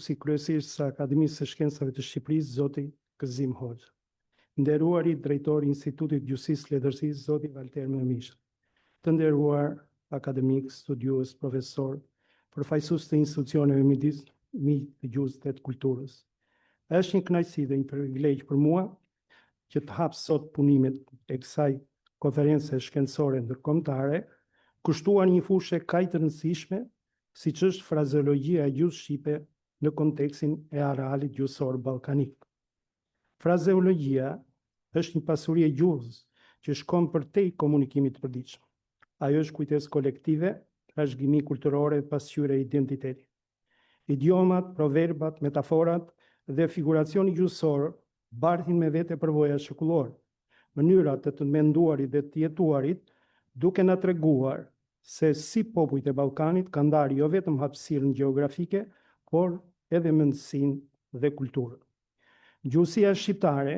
si kryesisht së Akademisë së Shkencave të Shqipërisë, zoti Gëzim Hoxha. Nderuari drejtori i Institutit Gjykësisë Letërsisë, zoti Valter Memish. Të nderuar akademik, studiues, profesor, përfaqësues të institucioneve të gjuhës dhe të kulturës. Është një kënaqësi dhe një privilegj për mua që të hap sot punimet e kësaj konference shkencore ndërkombëtare, kushtuar një fushë kaq të rëndësishme siç është frazeologjia e gjuhës shqipe në kontekstin e arealit gjuhësor ballkanik. Frazeologjia është një pasuri e gjuhës që shkon përtej komunikimit të përditshëm. Ajo është kujtesë kolektive, trashëgimi kulturore dhe pasqyrë e identitetit. Idiomat, proverbat, metaforat dhe figuracioni gjuhësor bartin me vete përvoja shekullore, mënyrat të menduarit dhe të jetuarit, duke na treguar se si popujt e Ballkanit kanë ndarë jo vetëm hapësirën gjeografike, por edhe mendsinë dhe kulturën. Gjuhësia shqiptare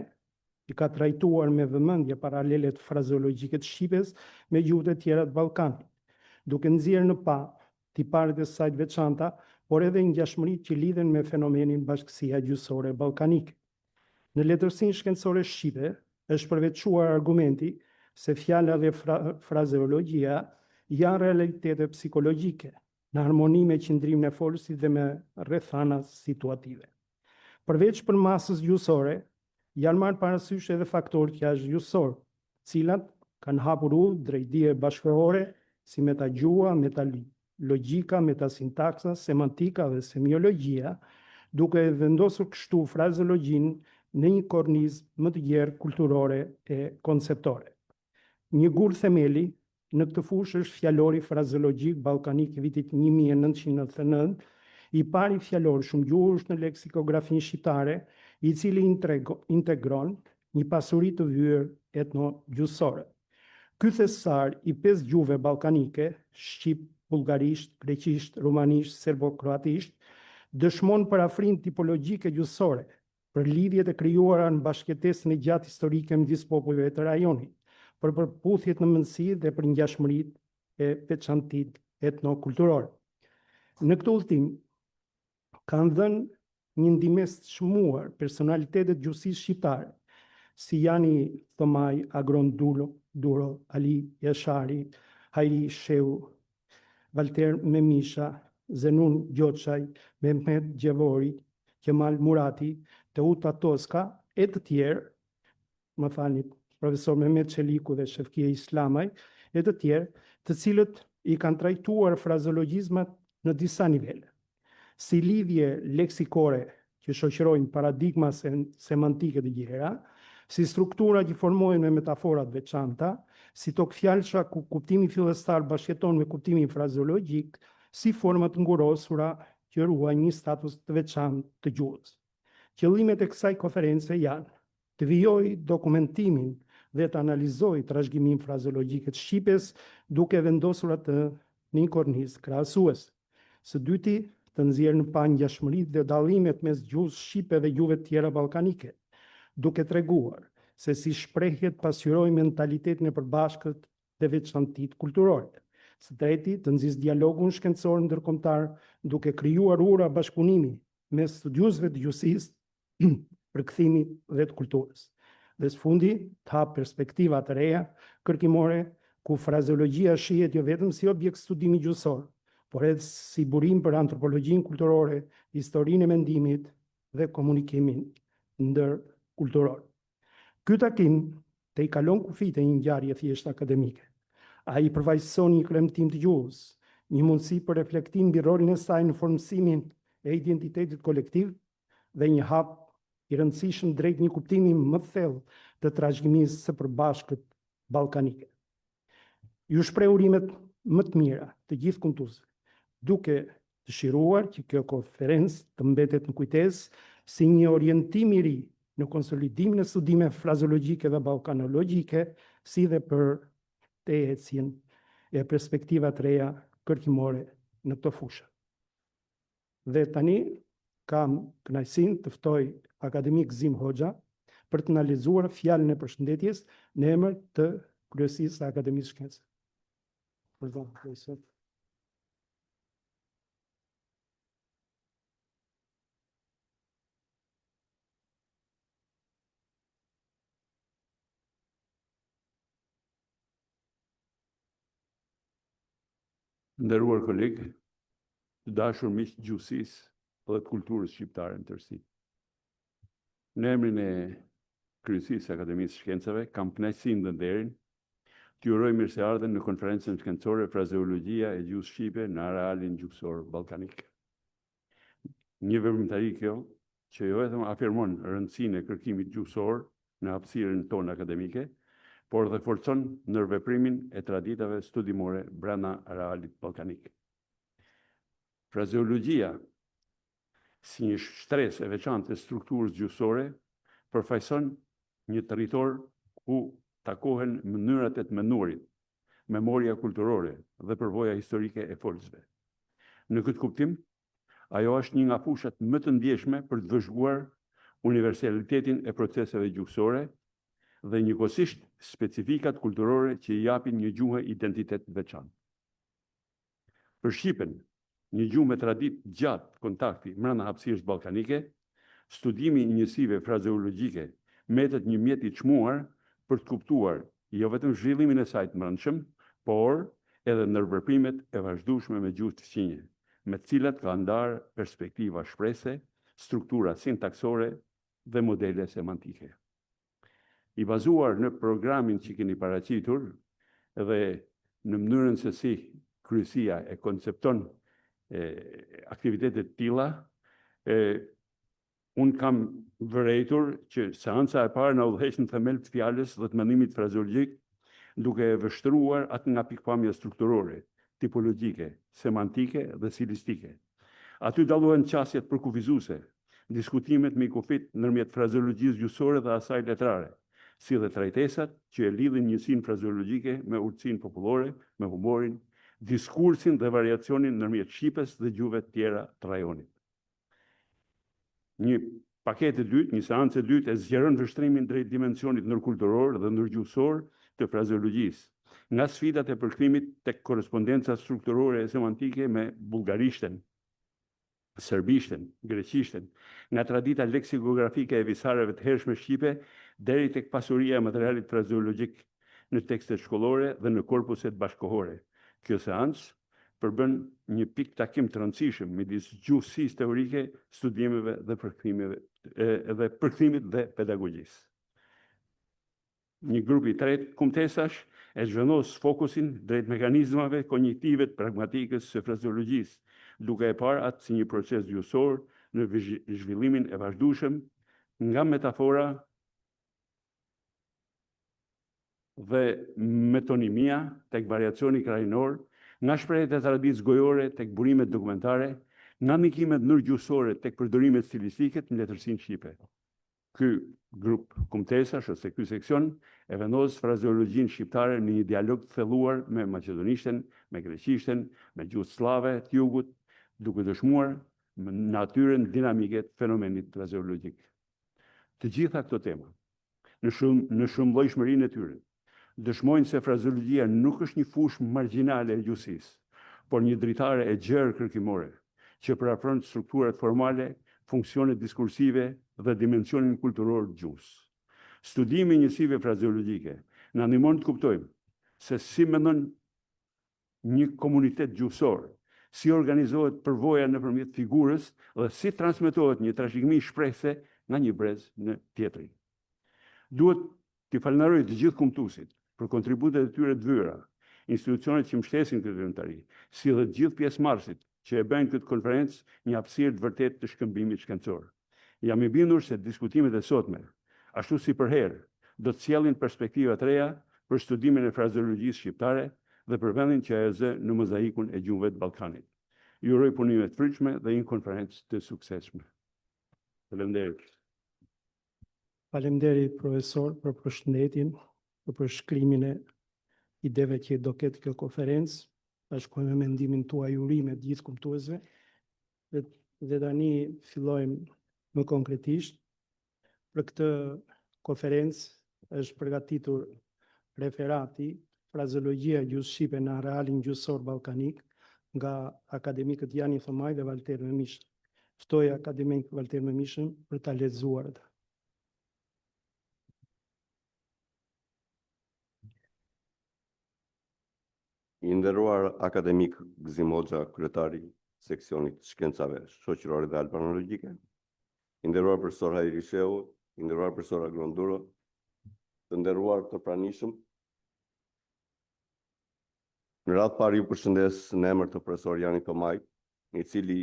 i ka trajtuar me vëmendje paralelet frazeologjike të Shqipes me gjuhët e tjera të Ballkanit, duke nxjerrë në pa tiparet e saj të veçanta, por edhe ngjashmëritë që lidhen me fenomenin bashkësia gjuhësore ballkanike. Në letërsinë shkencore shqipe është përveçuar argumenti se fjala dhe frazeologjia janë realitete psikologjike, në harmoni me qëndrimin e folësit dhe me rrethana situative. Përveç për masës gjuhësore, janë marrë parasysh edhe faktorët jashtëgjuhësor, të cilat kanë hapur udhë drejt dije bashkëkohore si metagjuha, metalogjika, metasintaksa, semantika dhe semiologjia, duke vendosur kështu frazeologjinë në një kornizë më të gjerë kulturore e konceptore. Një gur themeli në këtë fushë është fjalori frazeologjik ballkanik i vitit 1999, i pari fjalor shumë gjuhësh në leksikografinë shqiptare, i cili integron një pasuri të vyer etno-gjuhësore. Ky thesar i 5 gjuhëve ballkanike, shqip, bullgarisht, greqisht, rumanisht, serbo-kroatisht, dëshmon parafrinë tipologjike gjuhësore për lidhjet e krijuara në bashkëtesën e gjatë historike midis popujve të rajonit, për përputhjet në mendësi dhe për ngjashmëritë e veçantitë etnokulturore. Në këtë udhtim kanë dhënë një ndihmës të çmuar personalitetet gjuhësisë shqiptare, si Jani Thomaj, Agron Duro, Ali Jashari, Hajri Shehu, Valter Memisha, Zenun Gjoçaj, Mehmet Gjevori, Kemal Murati, Teuta Toska e të tjerë, më falni, profesor Mehmet Çeliku dhe Shefkia Islamaj, e të tjerë, të cilët i kanë trajtuar frazeologjizmat në disa nivele, si lidhje leksikore që shoqërojnë paradigma semantike të gjera, si struktura që formohen me metaforat veçanta, si tokfjalsha ku kuptimi fillestar bashkëton me kuptimin frazeologjik, si format ngurosura që ruajnë një status të veçantë të gjuhës. Qëllimet e kësaj konference janë të vijojë dokumentimin dhe të analizojë trashëgiminë frazeologjike të Shqipes, duke vendosur atë në një kornizë krahasuese. Së dyti, të nxjerrë në pa ngjashmëritë dhe dallimet mes gjuhës shqipe dhe gjuhëve të tjera ballkanike, duke treguar se si shprehjet pasqyrojnë mentalitetin e përbashkët dhe veçantitë kulturore. Së treti, të nxjisë dialogun shkencor ndërkombëtar, duke krijuar ura bashkëpunimi mes studiuesve të gjuhësisë, përkthimit dhe të kulturës. Dhe së fundi, të hap perspektiva të reja kërkimore, ku frazeologjia shihet jo vetëm si objekt studimi gjuhësor, por edhe si burim për antropologjinë kulturore, historinë e mendimit dhe komunikimin ndërkulturor. Ky takim te i kalon kufijtë një ngjarje thjesht akademike. Ai përfaqëson një kremtim të gjuhës, një mundësi për reflektim mbi rolin e saj në formësimin e identitetit kolektiv dhe një hap i rëndësishëm drejt një kuptimi më të thellë të trashëgimisë së përbashkët ballkanike. Ju shpreh urimet më të mira të gjithë kumtuesve, duke dëshiruar që kjo konferencë të mbetet në kujtesë si një orientim i ri në konsolidimin e studimeve frazeologjike dhe ballkanologjike, si dhe për të ecjen e perspektiva të reja kërkimore në këtë fushë. Dhe tani kam kënaqësinë të ftoj akademik Gëzim Hoxha për të analizuar fjalën e përshëndetjes në emër të kryesisë së Akademisë së Shkencave. Nderuar kolegë, të dashur miq të gjuhësisë dhe të kulturës shqiptare në tërësi. Në emrin e Kryesisë së Akademisë së Shkencave, kam kënaqësinë dhe nderin t'ju uroj mirëseardhjen në konferencën shkencore Frazeologjia e gjuhës shqipe në arealin gjuhësor ballkanik. Një veprimtari kjo që jo vetëm afirmon rëndësinë e kërkimit gjuhësor në hapësirën tonë akademike, por dhe forcon ndërveprimin e traditave studimore brenda arealit ballkanik. Frazeologjia, si një shtresë e veçantë e strukturës gjuhësore, përfaqëson një territor ku takohen mënyrat e të menduarit, memoria kulturore dhe përvoja historike e folësve. Në këtë kuptim, ajo është një nga fushat më të ndjeshme për të vëzhguar universalitetin e proceseve gjuhësore dhe njëkohësisht specifikat kulturore që i japin një gjuhë identitet veçantë. Për Shqipen, një gjuhë me traditë gjatë kontakti brenda hapësirës ballkanike, studimi i njësive frazeologjike metet një mjet i çmuar për të kuptuar jo vetëm zhvillimin e saj të brendshëm, por edhe ndërveprimet e vazhdueshme me gjuhë të fqinje, me të cilat ka ndarë perspektiva shprese, struktura sintaksore dhe modele semantike. I bazuar në programin që keni paraqitur dhe në mënyrën se si kryesia e koncepton aktivitetet tilla, unë kam vërejtur që seanca e parë na udhëheq në themel të fjalës dhe të mendimit frazeologjik, duke e vështruar atë nga pikpamja strukturore, tipologjike, semantike dhe stilistike. Aty dallohen qasjet përkufizuese, diskutimet me i kufit ndërmjet frazeologjisë gjuhësore dhe asaj letrare, si dhe trajtesat që e lidhin njësinë frazeologjike me urtësinë popullore, me humorin, diskursin dhe variacionin ndërmjet shqipes dhe gjuhëve të tjera të rajonit. Një paketë e dytë, një seancë e dytë e zgjeron vështrimin drejt dimensionit ndërkulturor dhe ndërgjuhësor të frazeologjisë, nga sfidat e përkthimit tek korrespondenca strukturore e semantike me bullgarishten, serbishten, greqishten, nga tradita leksikografike e visareve të hershme shqipe deri tek pasuria e materialit frazeologjik në tekstet shkollore dhe në korpuset bashkohore. Kjo seancë përbën një pikë takim të rëndësishëm midis gjuhësisë teorike, studimeve dhe përkthimit dhe pedagogjisë. Një grup i tretë kumtesash e zhvendos fokusin drejt mekanizmave kognitive të pragmatikës së frazeologjisë, duke e parë atë si një proces gjuhësor në zhvillimin e vazhdueshëm nga metafora dhe metonimia tek variacioni krajinor, nga shprehjet e traditës gojore tek burimet dokumentare, nga ndikimet ndërgjuhësore tek përdorimet stilistike në letërsinë shqipe. Ky grup kumtesash ose ky seksion e vendos frazeologjinë shqiptare në një dialog të thelluar me maqedonishten, me greqishten, me gjuhët slave të jugut, duke dëshmuar natyrën dinamike të fenomenit frazeologjik. Të gjitha këto tema, në shumëllojshmërinë e tyre, dëshmojnë se frazeologjia nuk është një fushë margjinale e gjuhësisë, por një dritare e gjerë kërkimore, që përafron strukturat formale, funksionet diskursive dhe dimensionin kulturor të gjuhës. Studimi i njësive frazeologjike na ndihmon të kuptojmë se si mendon një komunitet gjuhësor, si organizohet përvoja nëpërmjet figurës dhe si transmetohet një trashëgimi shprehëse nga një brez në tjetrin. Duhet t'i falenderoj të gjithë kumtuesit për kontributet e tyre të vyra, institucionet që mbështesin këtë veprimtari, si dhe të gjithë pjesëmarrësit që e bëjnë këtë konferencë një hapësirë të vërtetë të shkëmbimit shkencor. Jam i bindur se diskutimet e sotme, ashtu si për herë, do të sjellin perspektiva të reja për studimin e frazeologjisë shqiptare dhe për vendin që ajo zë në mozaikun e gjuhëve të Ballkanit. Ju uroj punime të fryqme dhe një konferencë të suksesshme. Faleminderit. Faleminderit profesor për përshëndetjen, për përshkrimin e ideve që do ketë kjo konferencë. Bashkoj me mendimin tuaj urime të gjithë kumtuesve. Dhe tani fillojmë më konkretisht. Për këtë konferencë është përgatitur referati Frazeologjia e gjuhës shqipe në arealin gjuhësor ballkanik nga akademikët Jani Thomaj dhe Valter Memishën. Ftoj akademik Valter Memishën për ta lexuar atë. I nderuar akademik Gzim Hoxha, kryetari seksionit shkencave shoqërore dhe albanologjike, i nderuar profesor Hajri Sheu, i nderuar profesor Agronduro, të nderuar të pranishëm. Në radhë parë ju përshëndes në emër të profesor Jani Tomaj, i cili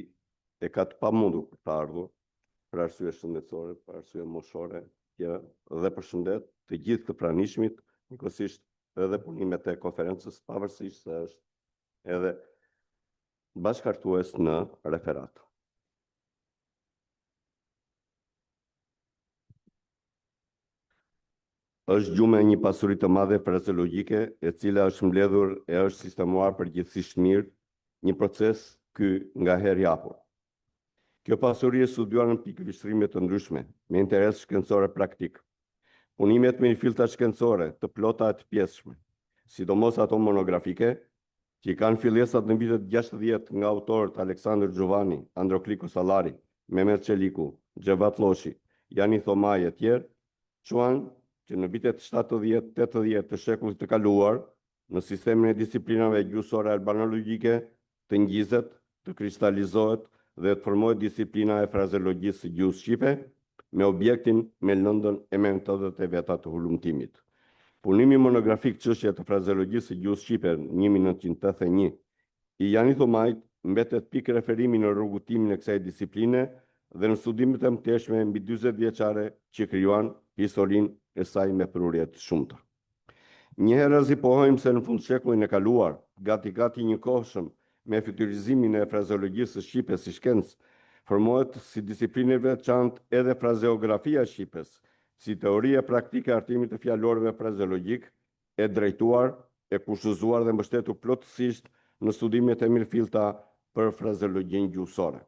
e ka të pamundur për të ardhur për arsye shëndetësore, për arsye moshore, dhe përshëndet të gjithë të pranishmit, njëkohësisht edhe punimet e konferencës, pavarësisht se është edhe bashkëhartues në referat. Është gjume një pasuri të madhe frazeologjike, e cila është mbledhur e është sistemuar përgjithsisht mirë, një proces ky nga herë i hapur. Kjo pasuri është studiuar në pikë vështrime të ndryshme, me interes shkencor praktik. Punimet me filtra shkencore të plota e të pjesshme, sidomos ato monografike, që i kanë fillesat në vitet 60 nga autorët Aleksandr Gjovani, Androkliko Sallari, Mehmet Çeliku, Xhevat Lloshi, Jani Thomaj e tjerë, quan që në vitet 70-80 të shekullit të kaluar, në sistemin e disiplinave gjuhësore albanologjike, të ngjizet, të kristalizohet dhe të formohet disiplina e frazeologjisë së gjuhës shqipe, me objektin me lëndën e metodët e veta të hulumtimit. Punimi monografik çështje të frazeologjisë së gjuhës shqipe në 1981 i Jani Thomajt mbetet pikë referimi në rrugëtimin e kësaj disipline dhe në studimet e mëtejshme mbi 40 vjeçare që krijuan historinë e saj me prurje të shumta. Njëherë zipohojmë se në fund shekullin e kaluar, gati një kohëshëm me fytyrizimin e frazeologjisë së shqipe si shkencë, formohet si disiplinë e veçantë edhe frazeografia e shqipes, si teoria praktike e artimit të fjalorëve frazeologjik, e drejtuar, e kushtozuar dhe mbështetur plotësisht në studimet e mirëfillta për frazeologjinë gjuhësore.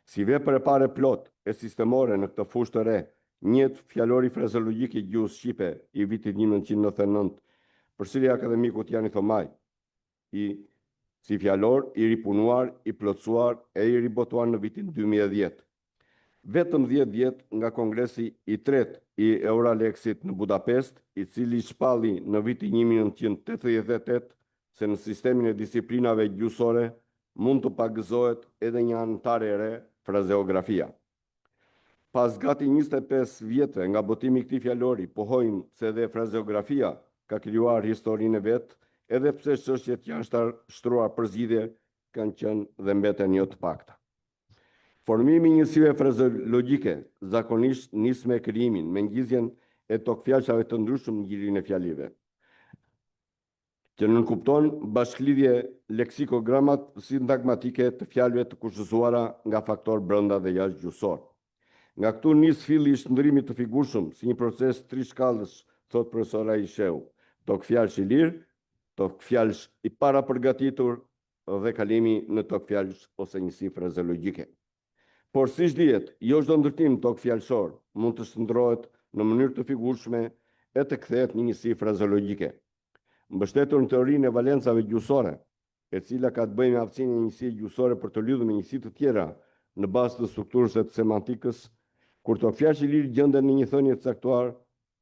Si vepër e parë plot e sistemore në këtë fushë të re, njët fjalori frazeologjik i gjuhës shqipe i vitit 1999, përsëri akademikut Jani Thomaj, si fjalor i ripunuar, i plotësuar e i ribotuar në vitin 2010. Vetëm 10 vjet nga kongresi i tretë i Euralexit në Budapest, i cili shpalli në vitin 1988 se në sistemin e disiplinave gjuhësore mund të pagëzohet edhe një anëtare e re, frazeografia. Pas gati 25 vjetë nga botimi i këtij fjalori, pohojmë se edhe frazeografia ka krijuar historinë e vet, edhe pse çështjet janë shtruar për zgjidhje kanë qenë dhe mbeten jo të pakta. Formimi i njësive frazeologjike zakonisht nis me krijimin, me ngjizjen e tokfjalëshave të ndryshëm në gjirin e fjalive, që nënkupton bashklidhje leksikogramat-sintagmatike të fjalëve të kushtozuara nga faktor brenda dhe jashtë gjuhësor. Nga këtu nis filli i shndërrimit të figurshëm si një proces trishkallës, thot profesor Aisheu, tokfjalësh i lirë, tokfjalësh i parapërgatitur dhe kalimi në tokfjalësh ose njësi frazeologjike. Por siç dihet, jo çdo ndërtim tokfjalëshor mund të shndërrohet në mënyrë të figurshme e të kthehet në njësi frazeologjike. Mbështetur në teorinë e valencave gjuhësore, e cila ka të bëjë me aftësinë e njësisë gjuhësore për të lidhur me njësi të tjera në bazë të strukturës së semantikës, kur tokfjalësh i lirë gjenden në një thënie të caktuar,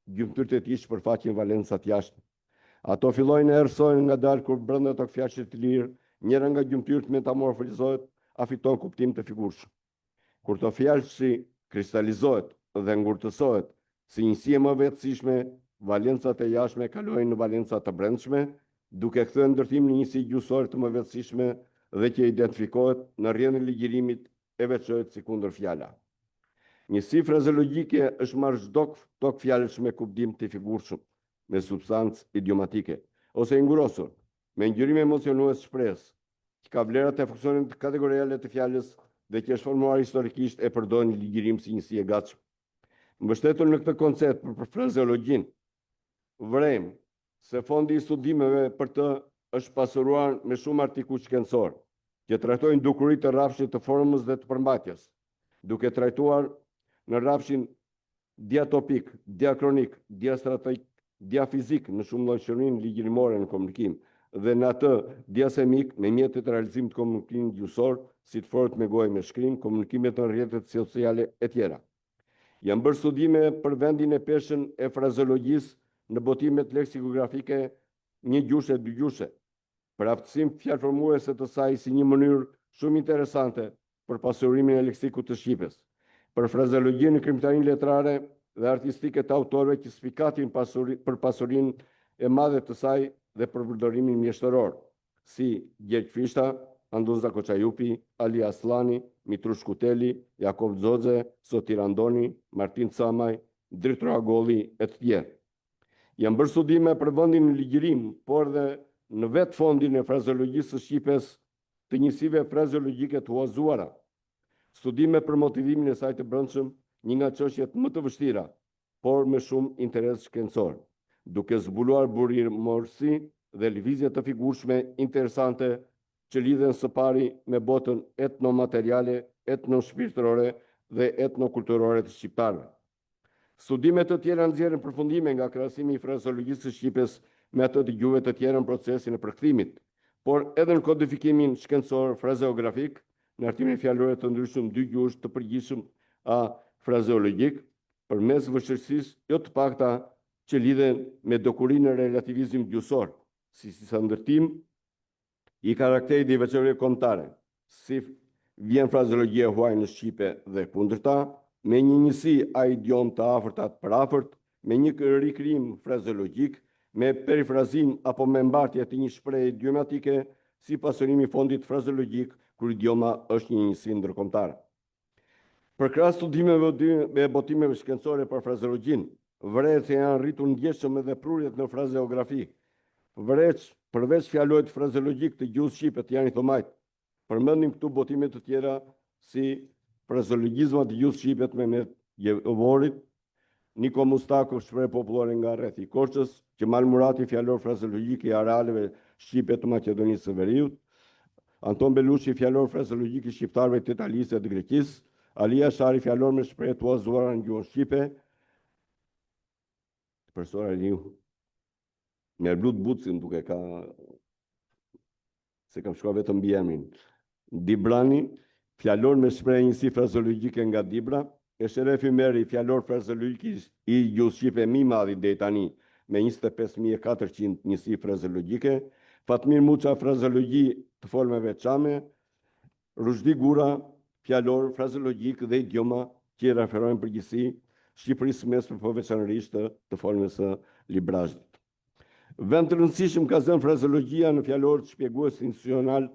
gjymtyrët e tij shpërfaqin valencat jashtë. Ato fillojnë e erësojnë ngadalë kur brenda tokfjalëshit të lirë, njëra nga gjymtyrët metamorfolizohet, a fiton kuptim të figurshëm. Kur tokfjalëshi kristalizohet dhe ngurtësohet si njësi e më vetësishme, valencat e jashtme kalojnë në valenca të brendshme, duke kthyer ndërtimin në njësi gjuhësore të më vetësishme dhe që identifikohet në rrjedhën e ligjirimit e veçohet si kundër fjala. Njësi frazeologjike është marrë çdo tokfjalësh me kuptim të figurshëm, me substancë idiomatike, ose i ngurosur, me ngjyrim emocionues shpresë, që ka vlerat e funksionit kategoriale të fjalës dhe që është formuar historikisht e përdor një ligjirim si njësi e gatshme. Mbështetur në këtë koncept për frazeologjinë, vrem se fondi i studimeve për të është pasuruar me shumë artikuj shkencor, që trajtojnë dukuritë të rrafshit të formës dhe të përmbajtjes, duke trajtuar në rrafshin diatopik, diakronik, diastratik, diafizik në shumë llojshërinë ligjirimore në komunikim dhe në atë diasemik me mjetet e realizimit të komunikimit gjuhësor, si të forët me gojë me shkrim, komunikimet në rrjetet sociale e tjera. Janë bërë studime për vendin e peshën e frazeologjisë në botimet leksikografike një gjushe, dy gjushe, për aftësim fjalëformuese të saj si një mënyrë shumë interesante për pasurimin e leksikut të Shqipes, për frazeologjinë në krimtarinë letrare dhe artistike të autorëve që spikatin për pasurinë e madhe të saj dhe për përdorimin mjeshtëror, si Gjergj Fishta, Anduza Koçajupi, Ali Aslani, Mitrush Kuteli, Jakob Xoxe, Sotir Andoni, Martin Camaj, Dritor Agolli e të tjerë. Janë bërë studime për vendin në ligjërim, por dhe në vetë fondin e frazeologjisë së Shqipes të njësive frazeologjike të huazuara. Studime për motivimin e saj të brendshëm, një nga çështjet më të vështira, por me shumë interes shkencor, duke zbuluar burimorësi dhe lëvizje të figurshme interesante që lidhen së pari me botën etnomateriale, etnoshpirtërore dhe etnokulturore të shqiptarëve. Studimet të tjera nxjerrin përfundime nga krahasimi i frazeologjisë së Shqipes me ato të gjuhëve të tjera në procesin e përkthimit, por edhe në kodifikimin shkencor frazeografik, në artimin fjalore të ndryshëm dy gjuhësh të përgjithshëm a frazeologjik, përmes vështirësisë jo të pakta që lidhen me dokurinë e relativizmit gjuhësor, si ndërtim i karakterit dhe veçorive kombëtare, si vjen frazeologjia huaj në Shqipe dhe kundërta, me një njësi a idiom të afërtat për afërt, me një rikrijim frazeologjik, me perifrazim apo me mbartje të një shprehje idiomatike, si pasurimi i fondit frazeologjik kur idioma është një njësi ndërkombëtare. Përkrahas studimeve e botimeve shkencore për frazeologjinë, vëret se janë rritur ndjeshëm edhe prurjet në frazeografi. Përveç fjalorëve frazeologjik të gjuhës shqipe të Jani Thomajt, përmendim këtu botime të tjera si frazeologjizma të gjuhës shqipe të Mehmet Jevorit, Niko Mustakov, shprehje popullore nga rrethi i Korçës, Qemal Murati, fjalor frazeologjik i arealeve shqipe të Maqedonisë së Veriut, Anton Belushi, fjalor frazeologjik i shqiptarëve të Italisë dhe Greqisë, Alia Shari, fjalor me shprehje të huazuara në gjuhën shqipe, profesor Aliu, me Erblut Bucin duke ka, se kam shkuar vetëm mbi emrin. Dibrani, fjalor me shprehje njësi frazeologjike nga Dibra, Esherefi Meri, fjalor frazeologjik i gjuhës shqipe më i madh deri tani, me 25.400 njësi frazeologjike, Fatmir Muça, frazeologji të folmeve çame, Rushdi Gura, fjalor frazeologjik dhe idioma që i referojnë përgjithësi Shqipërisë mesme, po veçanërisht të folmes së librazhit. Vend të rëndësishëm ka zënë frazeologjia në fjalor shpjegues institucional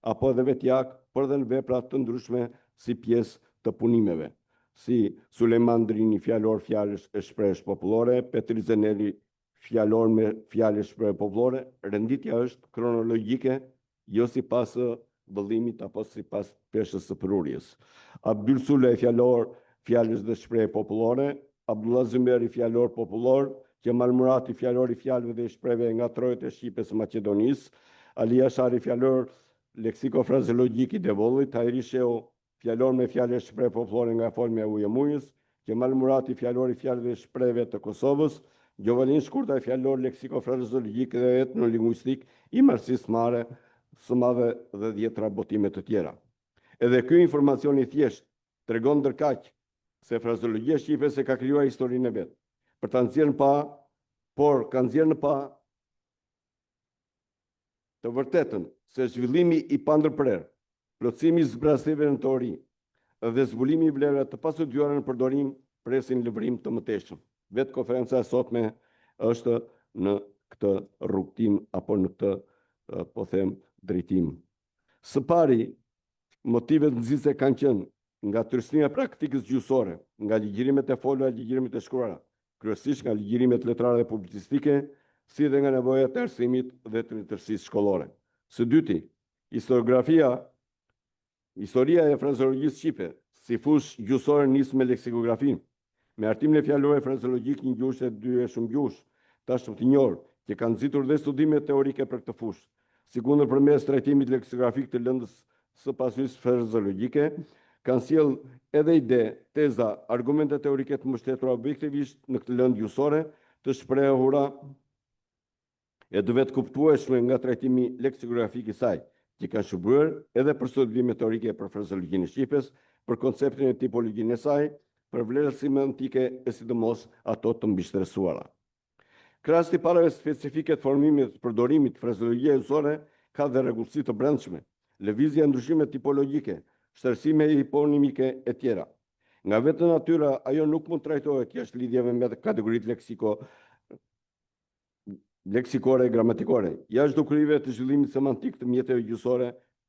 apo edhe vetjak, por edhe në vepra të ndryshme si pjesë të punimeve, si Sulejman Drini, fjalor fjalësh e shprehjesh popullore, Petri Zeneli, fjalor me fjalësh shprehje popullore. Renditja është kronologjike, jo sipas vëllimit apo sipas peshës së prurjes. Abdyl Sulej, fjalor fjalësh dhe shprehje popullore, Abdullah Zymeri, fjalor popullor, Qemal Murati, fjalor i fjalëve dhe shprehjeve nga trojet e Shqipes së Maqedonisë, Alia Shari, fjalor leksikofrazeologjik i Devollit, Hajri Sheu, fjalor me fjalë e shprehje popullore nga folmja e ujëmujës, Qemal Murati, fjalor i fjalëve dhe shprehjeve të Kosovës, Gjovalin Shkurta, fjalor leksikofrazeologjik dhe etnolingvistik i Marsis Mare, së madhe dhe 10 botime të tjera. Edhe ky informacion i thjesht tregon ndërkaq se frazeologjia shqipese ka krijuar historinë e vet. Për ta nxjerrë pa, por ka nxjerrë në pa të vërtetën se zhvillimi i pandërprer, plotësimi i zbrasjeve në teori dhe zbulimi i vlerave të pastudiuara në përdorim presin lëvrim të mëtejshëm. Vetë konferenca e sotme është në këtë rrugtim apo në këtë, po them, drejtim. Së pari, motivet nxitëse kanë qenë nga tërësnia e praktikës gjuhësore, nga ligjërimet e folura, ligjërimet e shkruara, kryesisht nga ligjërimet letrare dhe publicistike, si dhe nga nevojat e arsimit dhe të letërsisë shkollore. Së dyti, historia e frazeologjisë shqipe, si fushë gjuhësore nis me leksikografin, me artimin e fjalore frazeologjik një gjuhësh e dy e shumë gjuhësh, tashmë të njohur, që kanë nxitur dhe studime teorike për këtë fushë, sikundër përmes trajtimit leksikografik të lëndës së pasojës frazeologjike, kanë sjell edhe ide, teza, argumente teorike të mbështetura objektivisht në këtë lëndë gjuhësore të shprehura e të vetë kuptueshme nga trajtimi leksikografik i saj, që kanë shërbyer edhe për studime teorike për frazeologjinë e Shqipes, për konceptin e tipologjinë e saj, për vlerat semantike e sidomos ato të mbështetësuara. Krahas tipareve specifike të formimit të përdorimit frazeologjia gjuhësore ka dhe rregullsi të brendshme, lëvizje ndryshime tipologjike, shtërsime hiponimike e tjera. Nga vetë natyra, ajo nuk mund trajtohet jashtë lidhjeve me kategoritë leksikore e gramatikore, jashtë dukurive të zhvillimit semantik të mjeteve gjysore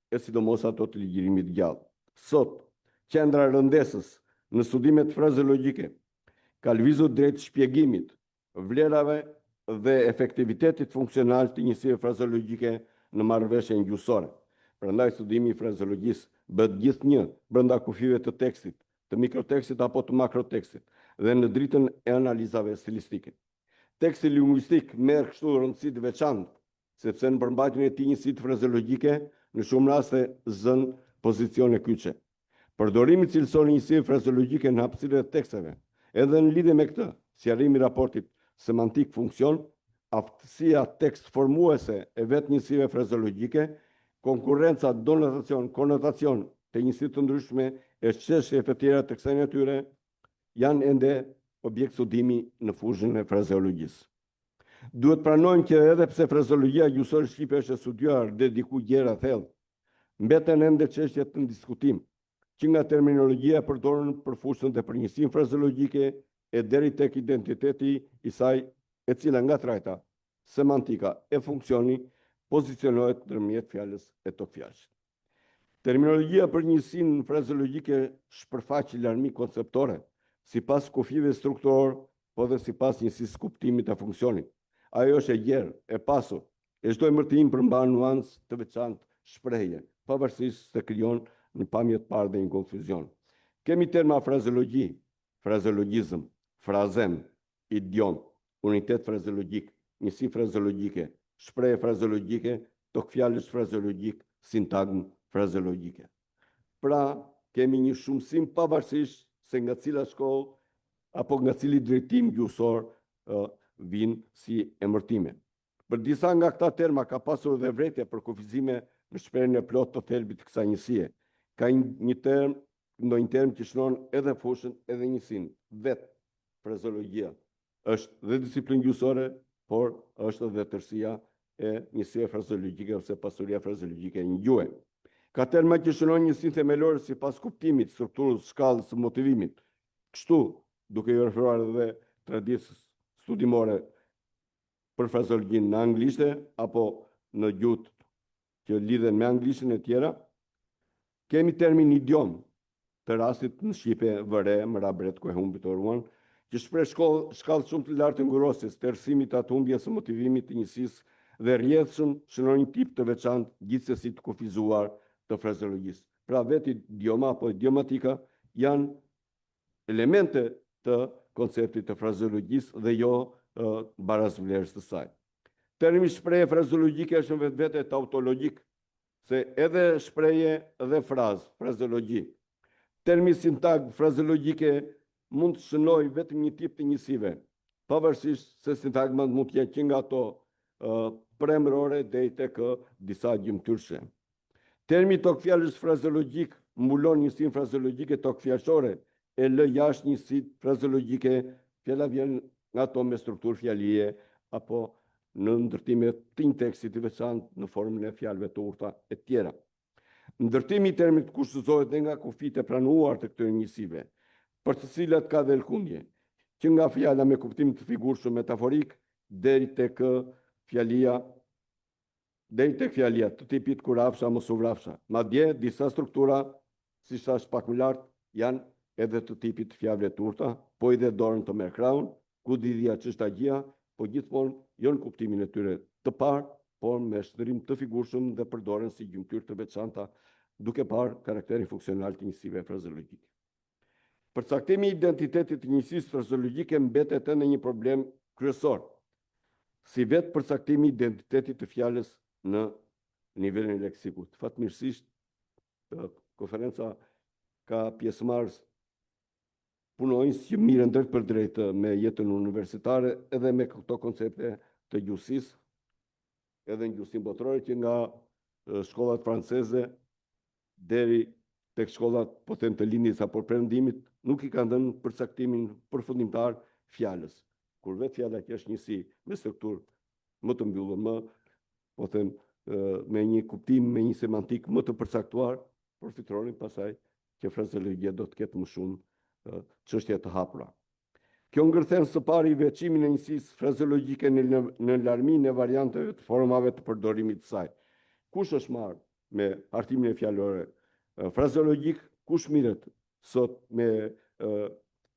e sidomos ato të ligjirimit gjallë. Sot, qendra rëndesës në studimet frazeologjike ka lëvizur drejt shpjegimit, vlerave dhe efektivitetit funksional të njësive frazeologjike në marrëveshjen gjysore. Prandaj studimi i frazeologjisë bëhet gjithnjë brenda kufive të tekstit, të mikrotekstit apo të makrotekstit dhe në dritën e analizave stilistike. Teksti lingvistik merr kështu rëndësi të veçantë, sepse në përmbajtjen e tij njësitë frazeologjike në shumë raste zën pozicione kyçe. Përdorimi cilësor i njësive frazeologjike në hapësirën e teksteve, edhe në lidhje me këtë, sqarrimi i raportit semantik funksion, aftësia tekst formuese e vetë njësive frazeologjike, konkurrenca, donotacion, konotacion të njësitë të ndryshme e çështjeve të tjera të kësaj natyre janë ende objekt studimi në fushën e frazeologjisë. Duhet pranojmë që edhe pse frazeologjia gjysore shqipe është e studiuar dhe diku gjera thellë, mbeten ende çështje të diskutim, që nga terminologjia e përdorur për fushën dhe për njësinë frazeologjike e deri tek identiteti i saj, e cila nga trajta semantika e funksioni pozicionohet ndërmjet fjalës e tokfjalës. Terminologjia për njësinë frazeologjike shpërfaq larmi konceptore, sipas kufive strukturor, po dhe sipas njësisë kuptimit të funksionit. Ajo është e gjerë, e pasur, e çdo emërtim përmban nuancë të veçantë shprehje, pavarësisht se krijon në pamje të parë dhe një konfuzion. Kemi terma frazeologji, frazeologjizëm, frazem, idiom, unitet frazeologjik, njësi frazeologjike, shprehje frazeologjike, tokfjalësh frazeologjik, sintagm frazeologjike. Pra, kemi një shumësim pavarësisht se nga cila shkollë apo nga cili drejtim gjysor vinë si emërtime. Për disa nga këta terma ka pasur dhe vretje për kufizime në shprehjen e plot të thelbit të kësaj njësie. Ka një term, ndonjë term që shënon edhe fushën edhe njësinë. Vetë frazeologjia është dhe disiplinë gjysore, por është edhe tërësia e njësive frazeologjike ose pasuria frazeologjike e një gjuhe. Ka terma që shënon njësinë themelore sipas kuptimit, strukturës, shkallës së motivimit. Kështu, duke i referuar edhe traditës studimore për frazeologjinë në anglishte apo në gjuhët që lidhen me anglishten e tjera, kemi termin idiom, të rastit në shqipe vëre, mëra, bret, ku e humbit o ruan, që shpreh shkallë shumë të lartë ngurosjes, të erësimit atë humbjes së motivimit të njësisë dhe rrjedhshëm shënon një tip të veçantë gjithsesi të kufizuar të frazeologjisë. Pra vetë idioma apo idiomatika janë elemente të konceptit të frazeologjisë dhe jo barazvlerës të saj. Termi shprehje frazeologjike është në vetvete tautologjik, se edhe shprehje dhe frazë, frazeologji. Termi sintagm frazeologjike mund të shënojë vetëm një tip të njësive, pavarësisht se sintagmat mund të jenë që nga ato premërore deri tek disa gjymtyrëshe. Termi tokfjalësh frazeologjik mbulon njësinë frazeologjike tokfjalëshore e lë jashtë njësitë frazeologjike, fjala vjen nga ato me strukturë fjalie apo në ndërtime të një teksti të veçantë në formën e fjalëve të urta e tjera. Ndërtimi i termit kushtëzohet dhe nga kufijtë e pranuar të këtyre njësive, për të cilat ka dhe lëkundje, që nga fjala me kuptim të figurshëm metaforik deri tek fjalia të tipit kurafsha mos u vrafsha. Madje disa struktura, si thash pak më lart, janë edhe të tipit fjalëve të urta, po i dhe dorën të merr krahun, ku lidhja çështagjia, po gjithmonë jo në kuptimin e tyre të parë, por me shtërim të figurshëm dhe përdoren si gjymtyrë të veçanta, duke parë karakterin funksional të njësive frazeologjike. Përcaktimi i identitetit të njësisë frazeologjike mbetet në një problem kryesor, si vetë përcaktimi i identitetit të fjalës në nivelin e leksikut. Fatmirësisht, konferenca ka pjesëmarrës punonjës që mirën drejt për drejt me jetën universitare edhe me këto koncepte të gjuhësisë, edhe në gjuhësinë botërore, që nga shkollat franceze deri tek shkollat po them të lindjes apo perëndimit nuk i kanë dhënë përcaktimin përfundimtar fjalës. Kur vetë fjala që është njësi me strukturë më të mbyllur, më po them me një kuptim, me një semantik më të përcaktuar, përfitonin pasaj që frazeologjia do të ketë më shumë çështje të hapura. Kjo ngërthen së pari veçimin e njësisë frazeologjike në larmin e varianteve të formave të përdorimit të saj. Kush është marrë me hartimin e fjalore frazeologjik, kush mirët sot me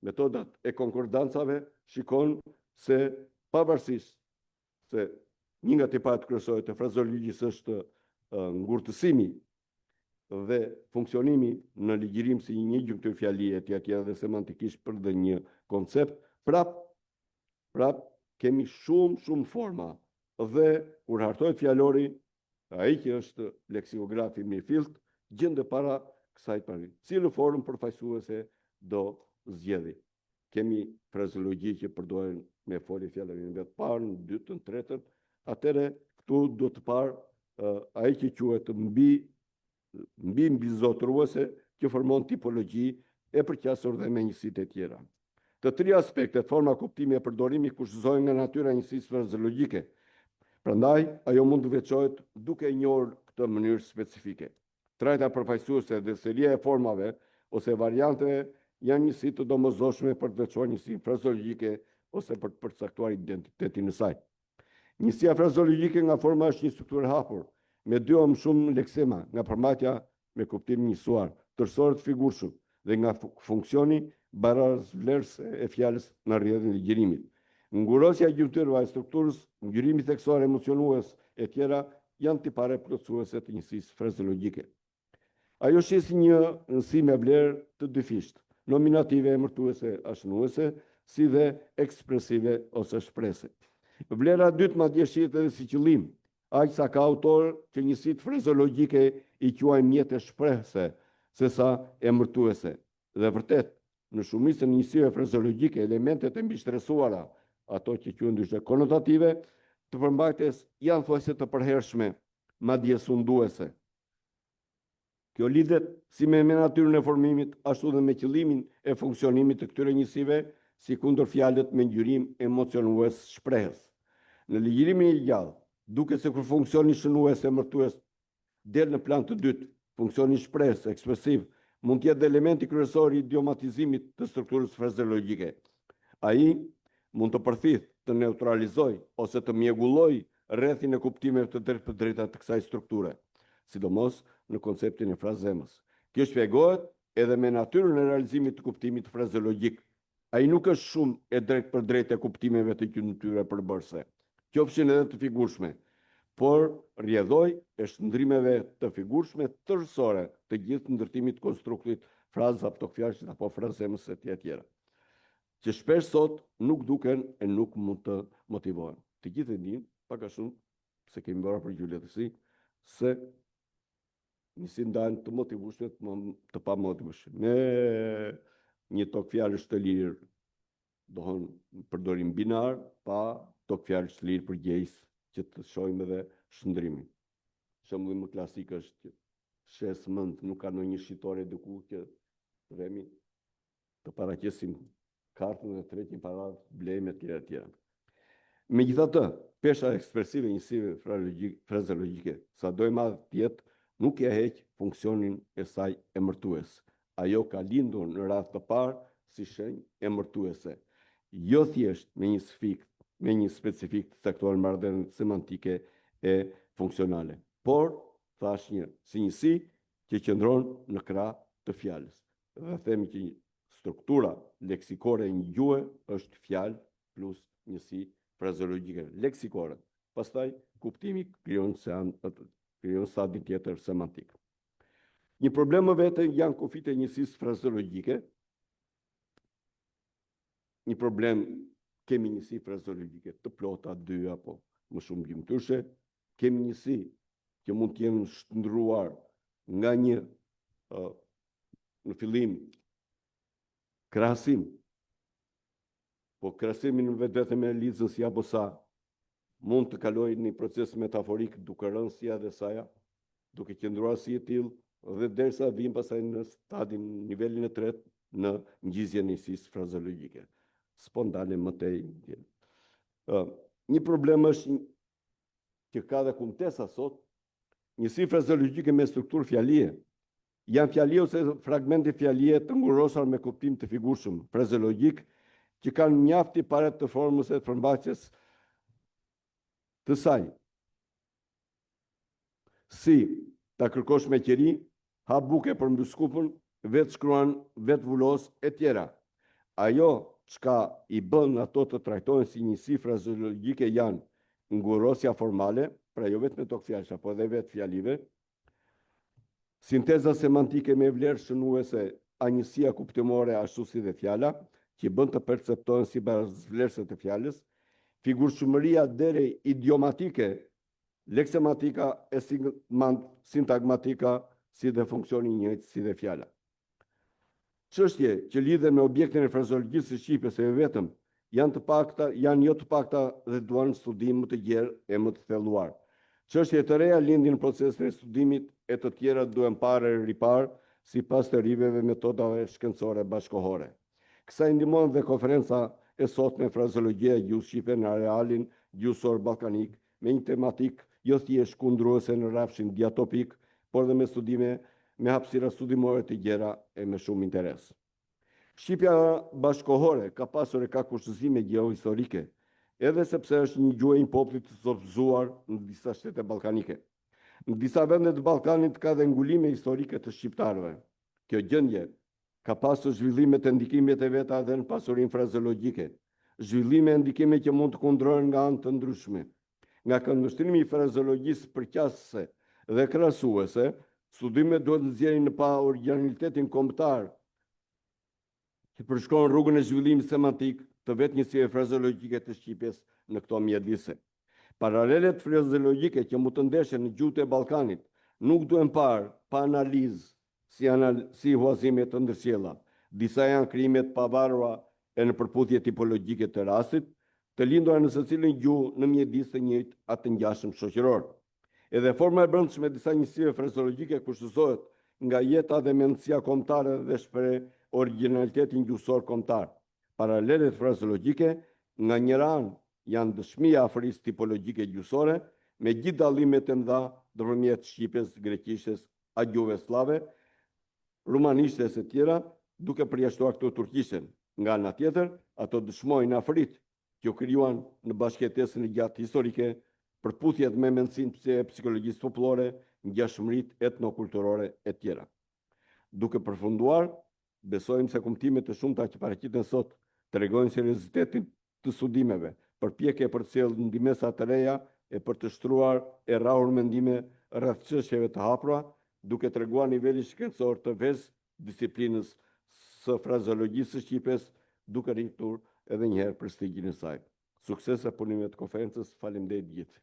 metodat e konkordancave, shikon se pavarësisht se një nga tipat kryesore të frazeologjisë është ngurtësimi dhe funksionimi në ligjirim si një gjyktyr fjalie etj. Dhe semantikisht për dhe një koncept, prap kemi shumë forma dhe kur hartohet fjalori, ai që është leksikografi mirëfillt gjende para kësaj pari. Cilë formë përfaqësuese do zgjedhë. Kemi frazeologji që përdoren me folje fjalorin vetë parë, në dytën, tretën, atëre këtu do të parë ai që quhet mbi zotëruese që formon tipologji e përqasur dhe me njësitë e tjera. Të tri aspektet, forma, kuptimi e përdorimi kushtëzohen nga natyra e njësisë frazeologjike. Prandaj, ajo mund të veçohet duke njohur këtë mënyrë specifike. Trajta përfaqësuese dhe seria e formave ose varianteve janë njësi të domosdoshme për të veçuar njësi frazeologjike ose për të përcaktuar identitetin e saj. Njësia frazeologjike nga forma është një strukturë hapur, me dy o më shumë leksema, nga përmbajtja me kuptim njësuar, tërësorë të figurshëm dhe nga funksioni barazvlerëse e fjalës në rrjedhën e ligjirimit. Ngurosja e gjymtyrëve e strukturës, ngjyrimi theksor, emocionues e tjera janë tipare plotësuese të njësisë frazeologjike. Ajo shisi një nësi me vlerë të dyfishtë, nominative, emërtuese, ashnuese, si dhe ekspresive ose shprese. Vlera dytë madje shihet edhe si qëllim, aq sa ka autor që njësitë frazeologjike i quajnë mjete shprehse, sesa emërtuese. Dhe vërtet, në shumicën e njësive frazeologjike, elementet e mbishtresuara, ato që quhen ndryshe konotative, të përmbajtjes janë thuajse të përhershme, madje sunduese. Kjo lidhet si me natyrën e formimit, ashtu dhe me qëllimin e funksionimit të këtyre njësive, si kundër fjalët me ngjyrim emocionues shprehës. Në ligjirimin e gjallë, duke se kur funksioni shënues e emërtues del në plan të dytë, funksioni shprehës ekspresiv, mund të jetë dhe elementi kryesor i idiomatizimit të strukturës frazeologjike. Ai mund të përthith, të neutralizoj ose të mjegulloj rrethin e kuptimeve të drejta të kësaj strukture, sidomos në konceptin e frazemës. Kjo shpjegohet edhe me natyrën e realizimit të kuptimit frazeologjik. Ai nuk është shumë e drejt për drejt e kuptimeve të gjymtyrëve përbërëse, qofshin edhe të figurshme, por rrjedhoj e shndrimeve të figurshme tërësore të gjithë ndërtimit konstruktit frazë aptofjashit apo frazemës e tjera, që shpesh sot nuk duken e nuk mund të motivohen. Të gjithë e dinë, pak a shumë, se kemi bërë për gjyletësi, se njësi ndajnë të motivueshme të pa motivueshme. Me një tokë fjalësh të lirë, dohon përdorim binar, pa tokë fjalësh të lirë përgjegjës që të shohim edhe shndrimin. Shembulli më klasik është që shes mend, nuk ka ndonjë shitore diku që themi të paraqesim kartën dhe tretin para blejme të tjera. Megjithatë, pesha ekspresive njësive frazeologjike, sa do e madh të jetë, nuk ja heq funksionin e saj emërtues. Ajo ka lindur në radhë të parë si shenjë emërtuese, jo thjesht me një specifik të caktuar marrëdhënie semantike e funksionale, por thash si njësi që qëndron në krah të fjalës. Dhe themi që struktura leksikore e një gjuhë është fjalë plus njësi frazeologjike leksikore. Pastaj kuptimi krijon stadin tjetër semantik. Një problem më vete janë kufit e njësisë frazeologjike. Një problem, kemi njësi frazeologjike të plota, 2 apo më shumë gjymtyrëshe, kemi njësi që mund të jenë shndruar nga një në fillim krahasim, po krahasimin vetë me lizën si apo sa, mund të kalojë në një proces metaforik duke rënë si dhe saja, duke qëndruar si e tillë, dhe derisa vim pasaj në stadin, nivelin e tretë, në ngjizjen e njësisë frazeologjike. S'po ndalem më tej. Një problem është që ka dhe kumtesa sot Njësi frazeologjike me strukturë fjalie. Janë fjali ose fragmente fjalie të ngurosur me kuptim të figurshëm, frazeologjik, që kanë mjaft i paret të formës e të përmbajtjes të saj. Si ta kërkosh me qeri, ha buke për mbyskupën, vetë shkruan, vetë vullos e tjera. Ajo çka i bën ato të trajtohen si njësi frazeologjike janë ngurosja formale, pra jo vetëm me tokë fjalësh, po edhe vetë fjalive, sinteza semantike me vlerë shënuese a njësia kuptimore ashtu si dhe fjala, që bën të perceptohen si bazëvlerëse të fjalës, figurshmëria deri idiomatike, leksematika e sintagmatika si dhe funksioni i njëjtë si dhe fjala. Çështje që lidhen me objektin e frazeologjisë së shqipes e vetëm janë jo të pakta dhe duan studim më të gjerë e më të thelluar. Çështje të reja lindin në procesin e studimit e të tjera duhen parë e ripar sipas të riveve metodave shkencore bashkohore. Kësaj ndihmon dhe konferenca e sotme frazeologjia e gjuhës shqipe në arealin gjuhësor ballkanik me një tematik jo thjesht kundruese në rrafshin diatopik, por dhe me studime me hapësira studimore të gjera e me shumë interes. Shqipja bashkohore ka pasur e ka kushtëzime gjeohistorike, edhe sepse është një gjuhë e një populli të sobëzuar në disa shtete ballkanike. Në disa vende të Ballkanit ka dhe ngulime historike të shqiptarëve. Kjo gjendje ka pasur zhvillime të ndikimit e veta dhe në pasurinë frazeologjike, zhvillime e ndikime që mund të kundrohen nga anë të ndryshme. Nga këndvështrimi i frazeologjisë përqasëse dhe krahasuese, studimet duhet nxjerrin në pa originalitetin kombëtar që përshkruan rrugën e zhvillimit semantik të vetë njësive frazeologjike të shqipjes në këto mjedise. Paralelet frazeologjike që mund të ndeshen në gjuhët e Ballkanit nuk duhen parë pa analizë si huazime të ndërsjella. Disa janë krijimet pavarura e në përputhje tipologjike të rastit, të lindura në secilin gjuhë në mjedis të njëjtë atë të ngjashëm shoqëror. Edhe forma e brendshme e disa njësive frazeologjike kushtëzohet nga jeta dhe mendësia kombëtare dhe shpreh originalitetin gjuhësor kombëtar. Paralelet frazeologjike nga njëra anë janë dëshmia afërisë tipologjike gjuhësore me gjithë dallimet e mëdha ndërmjet shqipes, greqishtes, gjuhëve slave, rumanishtes e tjera, duke përjashtuar këto turqishten. Nga ana tjetër, ato dëshmojnë afëritë që u krijuan në bashkëjetesën e gjatë historike, përputhjet me mendësinë e psikologjisë popullore, ngjashmëritë etnokulturore e tjera. Duke përfunduar, besojmë se kuptimet e shumta që paraqiten sot tregojnë seriozitetin të studimeve, përpjekje për të sjellë ndihmësa të reja e për të shtruar e rrahur mendime rreth çështjeve të hapura, duke treguar nivelin shkencor të vezë disiplinës së frazeologjisë së shqipes, duke rritur edhe një herë prestigjin e saj. Sukses e punimeve të konferencës. Faleminderit gjithë.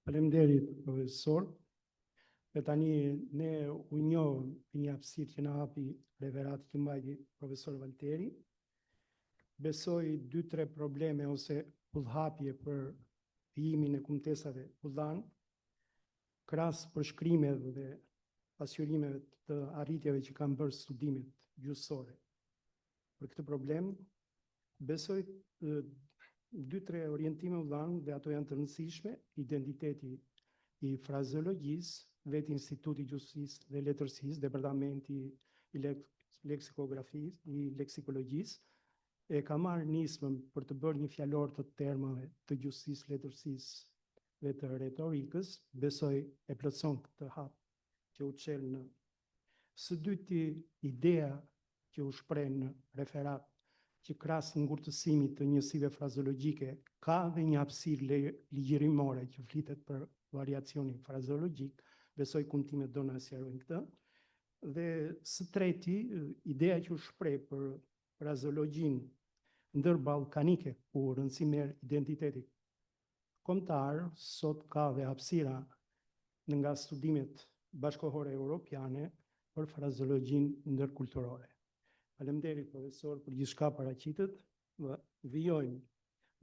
Faleminderit, profesor. Dhe tani ne u njohëm një hapësirë që na hapi referati që mbajti profesor Valteri. Besoj 2-3 probleme ose udhëhapje për hijimin e kumtesave udhan, krahas përshkrimeve dhe pasqyrimeve të arritjeve që kanë bërë studimet gjuhësore. Për këtë problem, besoj 2-3 orientime udhan dhe ato janë të rëndësishme: identiteti i frazeologjisë, vetë Instituti i Gjuhësisë dhe Letërsisë, Departamenti i Leksikografisë, i Leksikologjisë, e ka marrë nismën për të bërë një fjalor të termave të gjuhësisë, letërsisë dhe të retorikës. Besoj e plotson këtë hap që u çel në. Së dyti, ideja që u shpreh në referat që krahas ngurtësimit të njësive frazeologjike ka dhe një hapësirë ligjërimore që flitet për variacionin frazeologjik. Besoj kumtimet do na sqarojnë këtë. Dhe së treti, ideja që u shpreh për frazeologjinë ndërballkanike, ku rëndësi merr identiteti kombëtar, sot ka dhe hapësira nga studimet bashkohore europiane për frazeologjinë ndërkulturore. Faleminderit profesor për gjithçka paraqitet. Vijojmë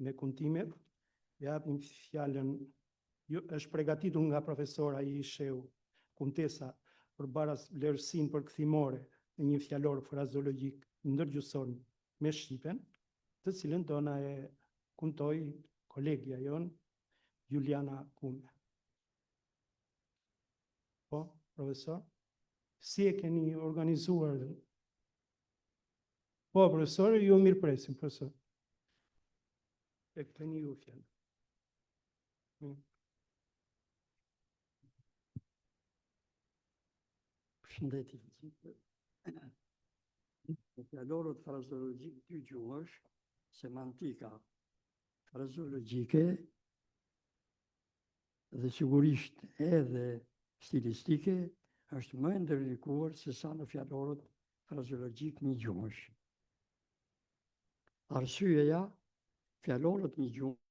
me kumtimet. Japim fjalën. Është përgatitur nga profesor ai i sheu kumtesa përpara vlerësinë përkthimore në një fjalor frazeologjik ndërgjuhësor me shqipen, të cilën do na e kumtoi kolegja jon Juliana Kume. Po, profesor? Si e keni organizuar? Po, profesor, ju mirëpresim, profesor. E keni ju fjalë. Përshëndetje të gjithëve. Fjalorët frazeologjik dy gjuhësh, semantika frazeologjike dhe sigurisht edhe stilistike është më e ndërlikuar se sa në fjalorët frazeologjik një gjuhësh. Arsyeja, fjalorët një gjuhë